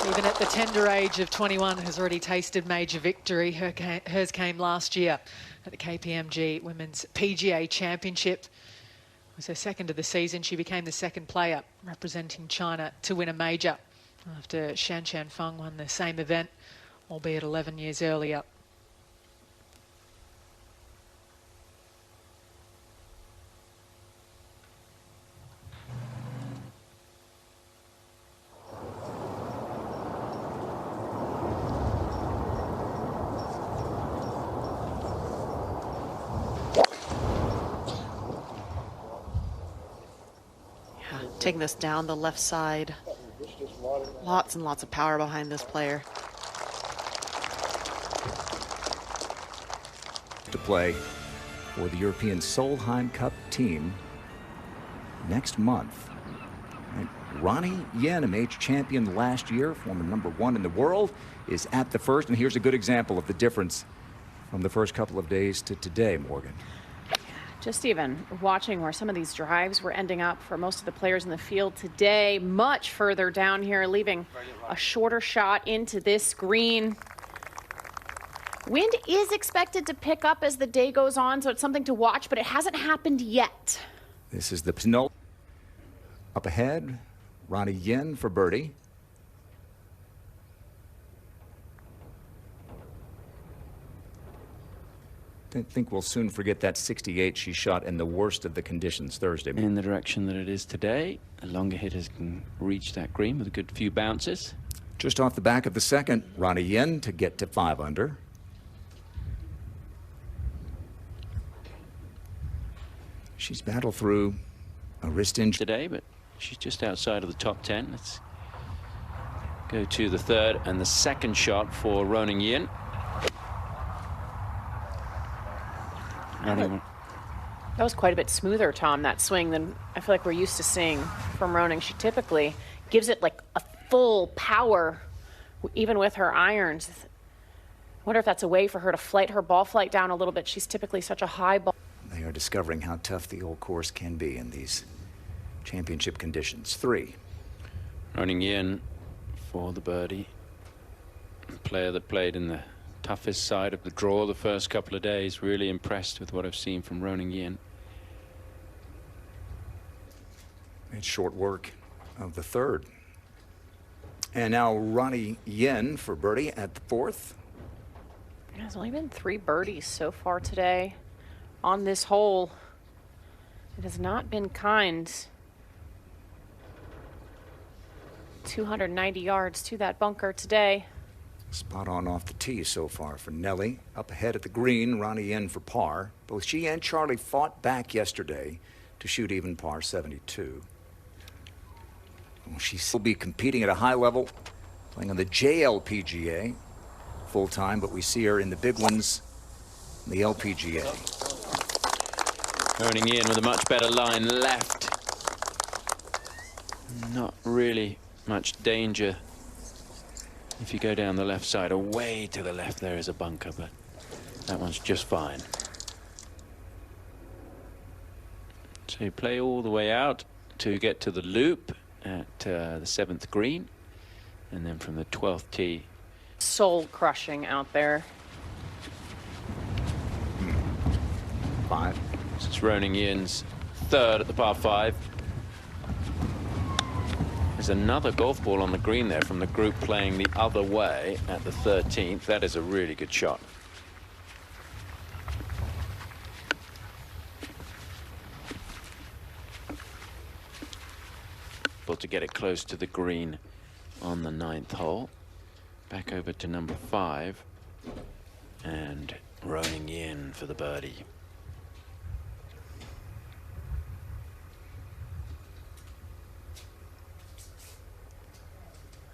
Even at the tender age of 21, has already tasted major victory. Hers came last year at the KPMG Women's PGA Championship. It was her second of the season. She became the second player representing China to win a major after Shan Feng won the same event, albeit 11 years earlier. Taking this down the left side. Lots and lots of power behind this player. To play for the European Solheim Cup team next month. And Ruoning Yin, a major champion last year, former #1 in the world, is at the first. And here's a good example of the difference from the first couple of days to today, Morgan. Just even watching where some of these drives were ending up for most of the players in the field today, much further down here, leaving a shorter shot into this green. Wind is expected to pick up as the day goes on, so it's something to watch, but it hasn't happened yet. This is the penultimate. Up ahead, Ruoning Yin for birdie. I think we'll soon forget that 68 she shot in the worst of the conditions Thursday. In the direction that it is today, the longer hitters can reach that green with a good few bounces. Just off the back of the second, Ruoning Yin to get to 5 under. She's battled through a wrist injury today, but she's just outside of the top 10. Let's go to the third and the second shot for Ruoning Yin. That was quite a bit smoother, Tom, that swing, than I feel like we're used to seeing from Ruoning. She typically gives it like a full power, even with her irons. I wonder if that's a way for her to flight her ball flight down a little bit. She's typically such a high ball. They are discovering how tough the old course can be in these championship conditions. 3. Ruoning Yin for the birdie. A player that played in the toughest side of the draw the first couple of days. Really impressed with what I've seen from Ruoning Yin. It's short work of the third. And now Ruoning Yin for birdie at the 4th. There's only been 3 birdies so far today on this hole. It has not been kind. 290 yards to that bunker today. Spot on off the tee so far for Nelly. Up ahead at the green, Ruoning Yin for par. Both she and Charlie fought back yesterday to shoot even par 72. Well, she will be competing at a high level, playing on the JLPGA full-time, but we see her in the big ones, in the LPGA. Ruoning Yin with a much better line left. Not really much danger. If you go down the left side, away to the left there is a bunker, but that one's just fine. So you play all the way out to get to the loop at the 7th green, and then from the 12th tee. Soul crushing out there. 5. This is Ruoning Yin's 3rd at the par 5. There's another golf ball on the green there from the group playing the other way at the 13th. That is a really good shot. Able to get it close to the green on the 9th hole. Back over to number 5. And Ruoning Yin for the birdie.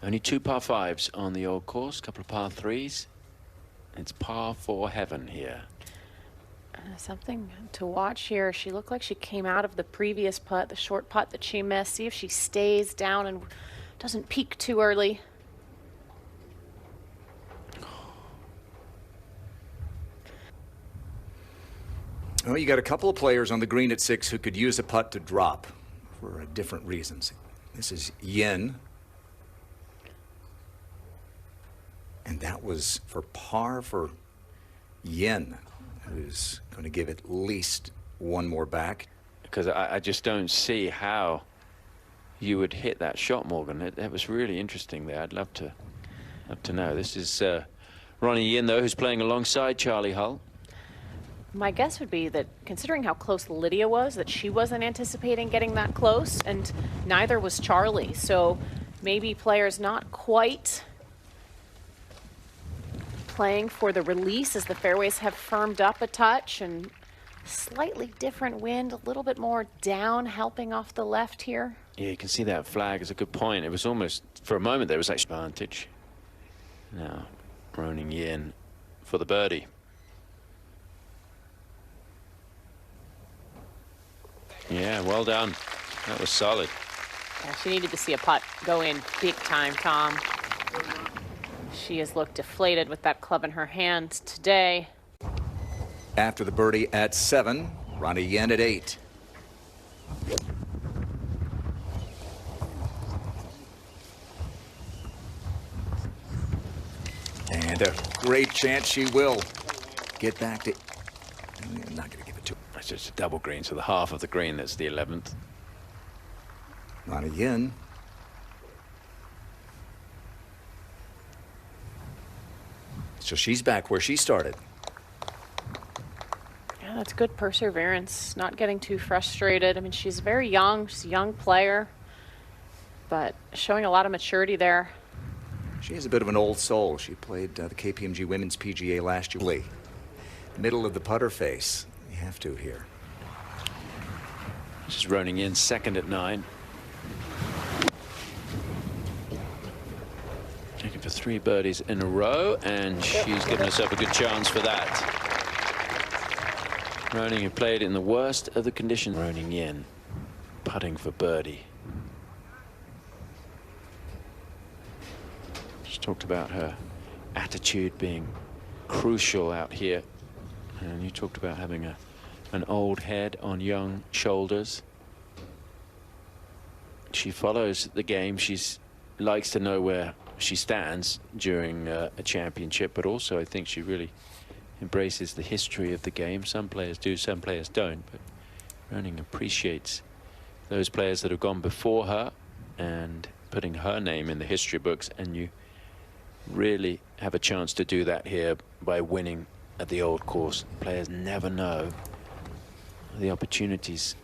Only 2 par 5s on the old course, a couple of par 3s. It's par 4 heaven here. Something to watch here. She looked like she came out of the previous putt, the short putt that she missed. See if she stays down and doesn't peak too early. Well, you got a couple of players on the green at 6 who could use a putt to drop for different reasons. This is Yin. And that was for par for Yin, who's going to give at least one more back. Because I just don't see how you would hit that shot, Morgan. It was really interesting there. I'd love to know. This is Ruoning Yin, though, who's playing alongside Charlie Hull. My guess would be that, considering how close Lydia was, that she wasn't anticipating getting that close, and neither was Charlie. So maybe players not quite playing for the release as the fairways have firmed up a touch, and slightly different wind, a little bit more down, helping off the left here. Yeah, you can see that flag is a good point. It was almost, for a moment, there was actually advantage. Now, Ruoning Yin for the birdie. Yeah, well done. That was solid. Yeah, she needed to see a putt go in big time, Tom. She has looked deflated with that club in her hand today. After the birdie at 7, Ruoning Yin at 8. And a great chance she will get back to... I'm not going to give it to her. It's just a double green, so the half of the green, that's the 11th. Ruoning Yin. So she's back where she started. Yeah, that's good perseverance, not getting too frustrated. I mean, she's very young. She's a young player, but showing a lot of maturity there. She is a bit of an old soul. She played the KPMG Women's PGA last year. Middle of the putter face. You have to here. This is Ruoning Yin, second at 9. Looking for 3 birdies in a row, and she's given herself a good chance for that. Ruoning had played in the worst of the conditions. Ruoning Yin putting for birdie. She talked about her attitude being crucial out here, and you talked about having an old head on young shoulders. She follows the game. She likes to know where she stands during a championship, but also I think she really embraces the history of the game. Some players do, some players don't, but Ruoning appreciates those players that have gone before her and putting her name in the history books, and you really have a chance to do that here by winning at the old course. Players never know the opportunities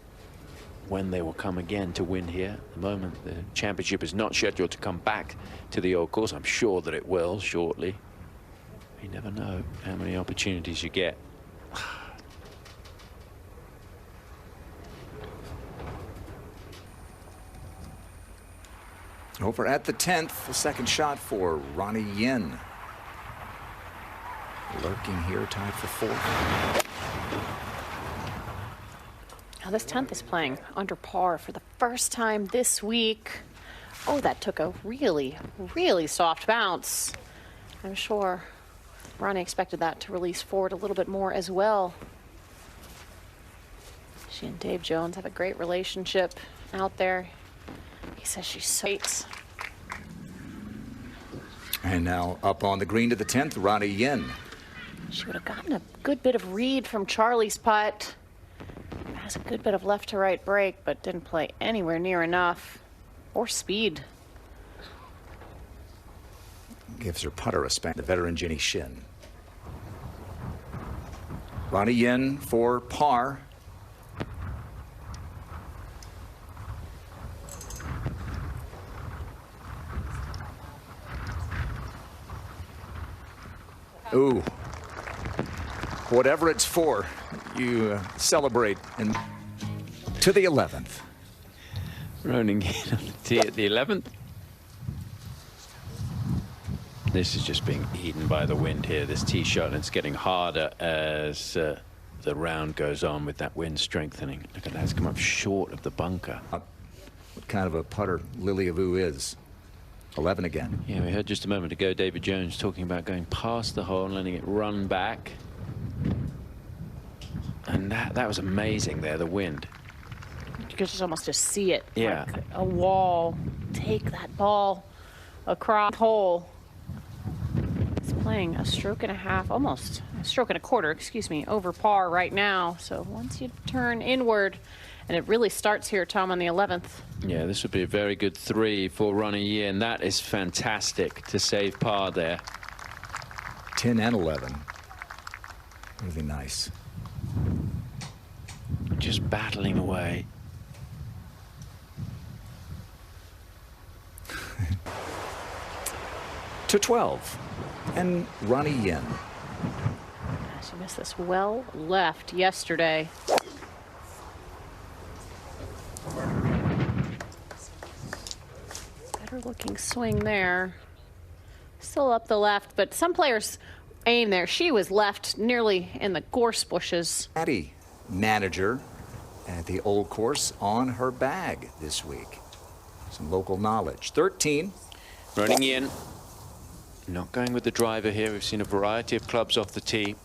when they will come again to win here. At the moment, the championship is not scheduled to come back to the old course. I'm sure that it will shortly. You never know how many opportunities you get. Over at the 10th, the second shot for Ruoning Yin. Lurking here, tied for 4th. Now this 10th is playing under par for the first time this week. Oh, that took a really, really soft bounce. I'm sure Ronnie expected that to release forward a little bit more as well. She and Dave Jones have a great relationship out there. He says she's so great. And now up on the green to the 10th, Ruoning Yin. She would have gotten a good bit of read from Charlie's putt. Has a good bit of left to right break, but didn't play anywhere near enough. Or speed. Gives her putter a spank, the veteran Jenny Shin. Ruoning Yin for par. Ooh. Whatever it's for, you celebrate. And to the 11th. Ruoning Yin on the tee at the 11th. This is just being eaten by the wind here, this tee shot, and it's getting harder as the round goes on with that wind strengthening. Look at that, it's come up short of the bunker. What kind of a putter Lily Avu is. 11 again. Yeah, we heard just a moment ago David Jones talking about going past the hole and letting it run back. And that was amazing there, the wind. You could just almost just see it. Yeah. Like a wall. Take that ball across the hole. playing a stroke and a half, almost a stroke and a quarter, excuse me, over par right now. So once you turn inward, and it really starts here, Tom, on the 11th. Yeah, this would be a very good 3 for Ruoning Yin. That is fantastic to save par there. 10 and 11. Really nice. Just battling away. To 12. And Ruoning Yin. She missed this well left yesterday. Better looking swing there. Still up the left, but some players aim there. She was left nearly in the gorse bushes. Caddy manager at the old course on her bag this week. Some local knowledge. 13. Ruoning Yin. Not going with the driver here. We've seen a variety of clubs off the tee.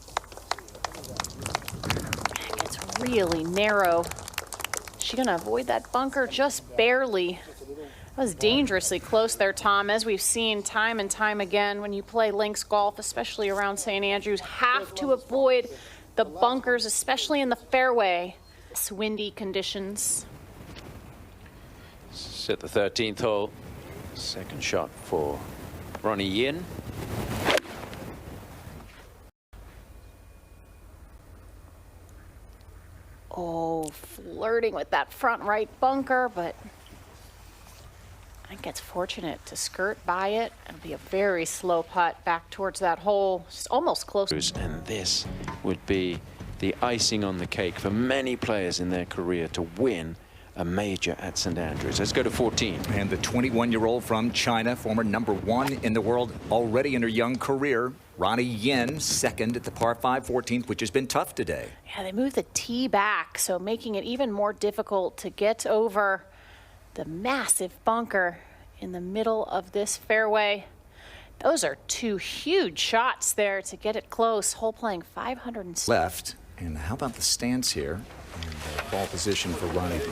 It's really narrow. Is she going to avoid that bunker? Just barely. That was dangerously close there, Tom. As we've seen time and time again, when you play links golf, especially around St. Andrews, have to avoid the bunkers, especially in the fairway. It's windy conditions. This is at the 13th hole. Second shot for Ruoning Yin. Oh, flirting with that front right bunker, but I think it's fortunate to skirt by it. It'll be a very slow putt back towards that hole, just almost close. And this would be the icing on the cake for many players in their career to win a major at St. Andrews. Let's go to 14. And the 21-year-old from China, former #1 in the world already in her young career, Ruoning Yin, second at the par 5 14th, which has been tough today. Yeah, they moved the tee back, so making it even more difficult to get over the massive bunker in the middle of this fairway. Those are 2 huge shots there to get it close. Hole playing 500 left. And how about the stance here? And ball position for Ruoning.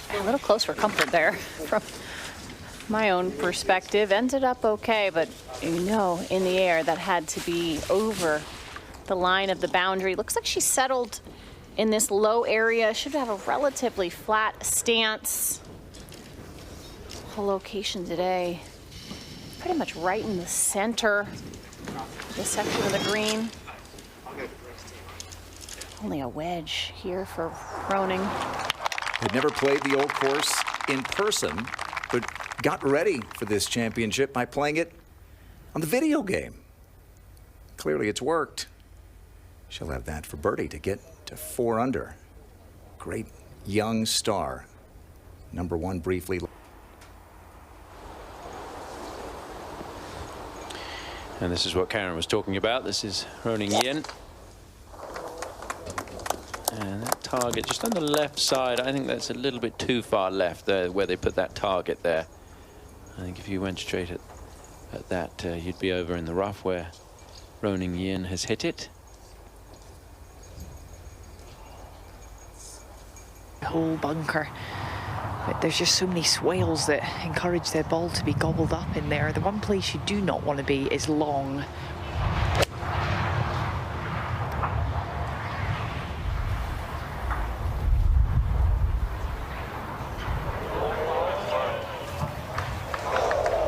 A little close for comfort there from my own perspective. Ended up okay, but you know, in the air that had to be over the line of the boundary. Looks like she settled in this low area. Should have a relatively flat stance. Whole location today, pretty much right in the center of this section of the green. Only a wedge here for Ruoning. Had never played the old course in person, but got ready for this championship by playing it on the video game. Clearly it's worked. She'll have that for birdie to get to 4 under. Great young star. #1 briefly. And this is what Karen was talking about. This is Ruoning Yin. And that target just on the left side, I think that's a little bit too far left there where they put that target there. I think if you went straight at that, you'd be over in the rough where Ruoning Yin has hit it. Whole bunker. But there's just so many swales that encourage their ball to be gobbled up in there. The one place you do not want to be is long.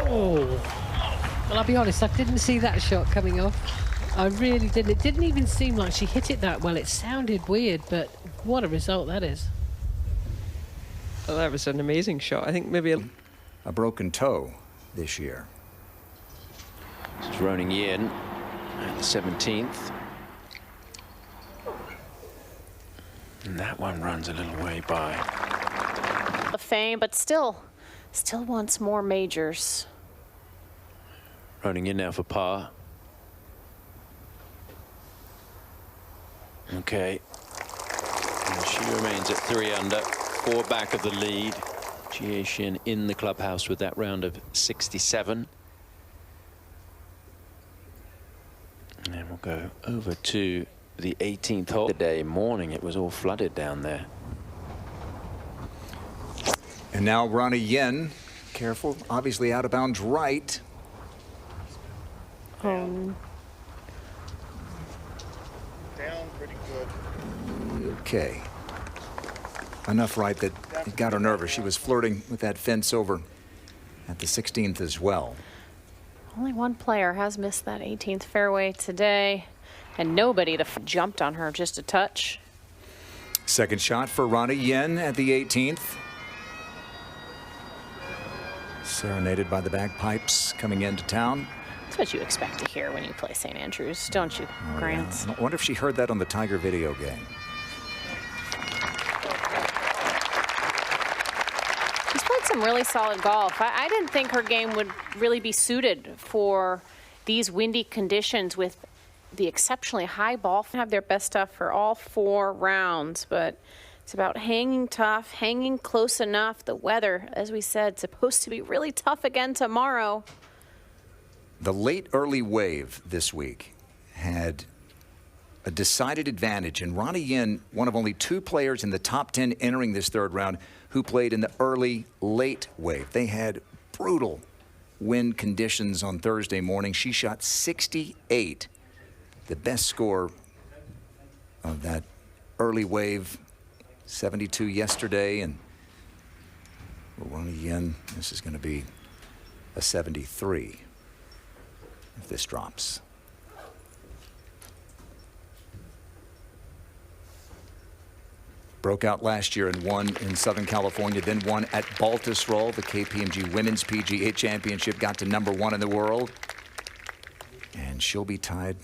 Well, I'll be honest, I didn't see that shot coming off. I really didn't. It didn't even seem like she hit it that well. It sounded weird, but what a result that is. Well, that was an amazing shot. I think maybe A broken toe this year. This is Ruoning Yin at the 17th. And that one runs a little way by. Of fame, but still wants more majors. Ruoning Yin now for par. Okay. And she remains at 3 under, 4 back of the lead. Jie Xin in the clubhouse with that round of 67. And then we'll go over to the 18th hole. Today morning, it was all flooded down there. And now Ruoning Yin, careful, obviously out of bounds right. Home. Down pretty good. Okay. Enough right that it got her nervous. She was flirting with that fence over at the 16th as well. Only one player has missed that 18th fairway today, and nobody jumped on her just a touch. Second shot for Ruoning Yin at the 18th. Serenaded by the bagpipes coming into town. That's what you expect to hear when you play St. Andrews, don't you, Grant? Yeah. I wonder if she heard that on the Tiger video game. She's played some really solid golf. I didn't think her game would really be suited for these windy conditions with the exceptionally high ball. Have their best stuff for all 4 rounds, but it's about hanging tough, hanging close enough. The weather, as we said, supposed to be really tough again tomorrow. The late early wave this week had a decided advantage, and Ruoning Yin, one of only 2 players in the top 10 entering this third round who played in the early late wave. They had brutal wind conditions on Thursday morning. She shot 68, the best score of that early wave. 72 yesterday, and Ruoning Yin, this is going to be a 73 if this drops. Broke out last year and won in Southern California, then won at Baltusrol, the KPMG Women's PGA Championship, got to #1 in the world, and she'll be tied